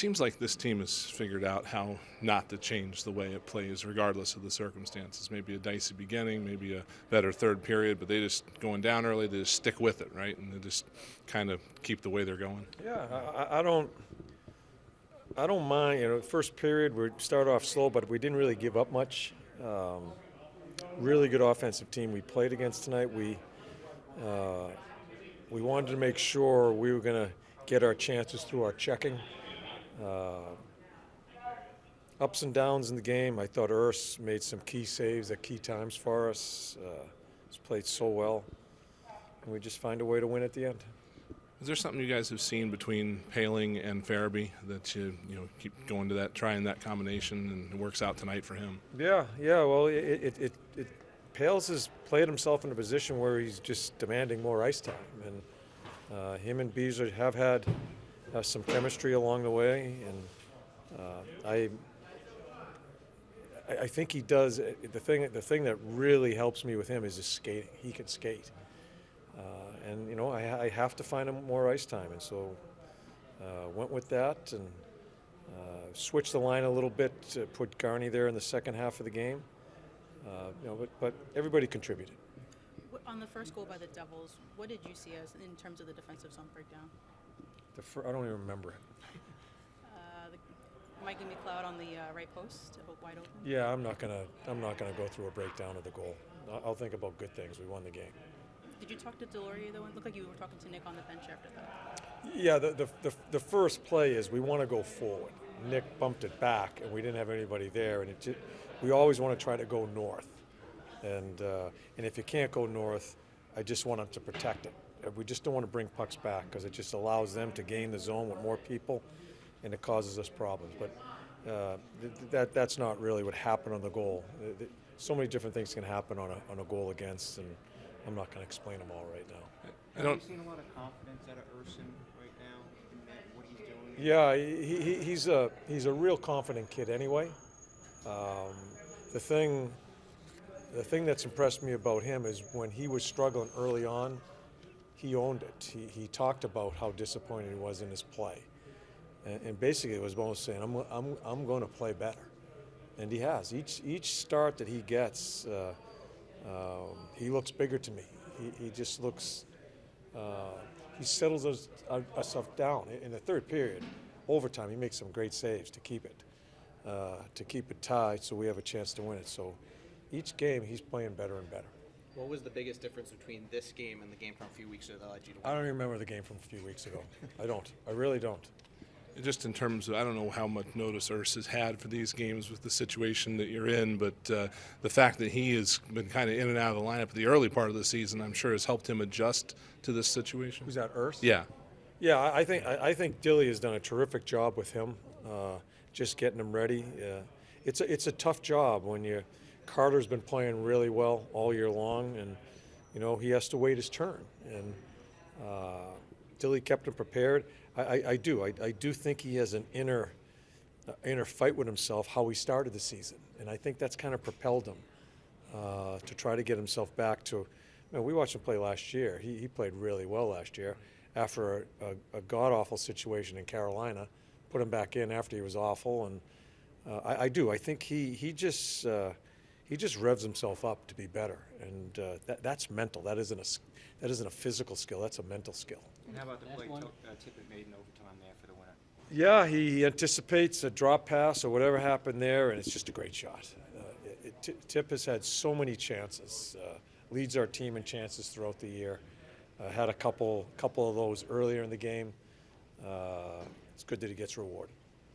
seems like this team has figured out how not to change the way it plays regardless of the circumstances. Maybe a dicey beginning, maybe a better third period, but they just going down early, they just stick with it, right? And they just kind of keep the way they're going. Yeah, I don't mind. You know, first period we start off slow, but we didn't really give up much. Really good offensive team we played against tonight. We wanted to make sure we were going to get our chances through our checking. Ups and downs in the game. I thought Urs made some key saves at key times for us. He's played so well, and we just find a way to win at the end. Is there something you guys have seen between Paling and Farabee that you keep going to that, trying that combination, and it works out tonight for him? Yeah. Well, Pales has played himself in a position where he's just demanding more ice time, and him and Beasley have had some chemistry along the way, and I think he does. The thing that really helps me with him is his skating. He can skate. And I have to find him more ice time, and so went with that and switched the line a little bit to put Garney there in the second half of the game. But everybody contributed. On the first goal by the Devils, what did you see as in terms of the defensive zone breakdown? I don't even remember it. Mikey McLeod on the right post, wide open. Yeah, I'm not gonna go through a breakdown of the goal. I'll think about good things. We won the game. Did you talk to Deloria though? It looked like you were talking to Nick on the bench after that. Yeah, the first play is we want to go forward. Nick bumped it back, and we didn't have anybody there, and we always want to try to go north. And if you can't go north, I just want them to protect it. We just don't want to bring pucks back because it just allows them to gain the zone with more people, and it causes us problems. But that's not really what happened on the goal. So many different things can happen on a goal against, and I'm not going to explain them all right now. Have you seen a lot of confidence out of Urson right now in what he's doing? Yeah, he's a real confident kid anyway. The thing that's impressed me about him is when he was struggling early on, he owned it. He talked about how disappointed he was in his play, and basically it was almost saying, "I'm going to play better," and he has. Each start that he gets, he looks bigger to me. He just looks. He settles us down in the third period. Overtime, he makes some great saves to keep it tied, so we have a chance to win it. So each game, he's playing better and better. What was the biggest difference between this game and the game from a few weeks ago that led you to win? I don't even remember the game from a few weeks ago. I don't. I really don't. Just in terms of, I don't know how much notice Urs has had for these games with the situation that you're in, but the fact that he has been kind of in and out of the lineup the early part of the season, I'm sure has helped him adjust to this situation. Who's that, Urs? Yeah. Yeah, I think Dilly has done a terrific job with him, just getting him ready. It's a tough job when Carter's been playing really well all year long, and he has to wait his turn. And Dilly kept him prepared. I do think he has an inner fight with himself how he started the season, and I think that's kind of propelled him to try to get himself back to. We watched him play last year. He played really well last year after a god awful situation in Carolina. Put him back in after he was awful, and I think he just revs himself up to be better, and that's mental. That isn't a physical skill. That's a mental skill. And how about the play Tippett made in overtime there for the winner? Yeah, he anticipates a drop pass or whatever happened there, and it's just a great shot. Tip has had so many chances, leads our team in chances throughout the year. Had a couple of those earlier in the game. It's good that he gets rewarded.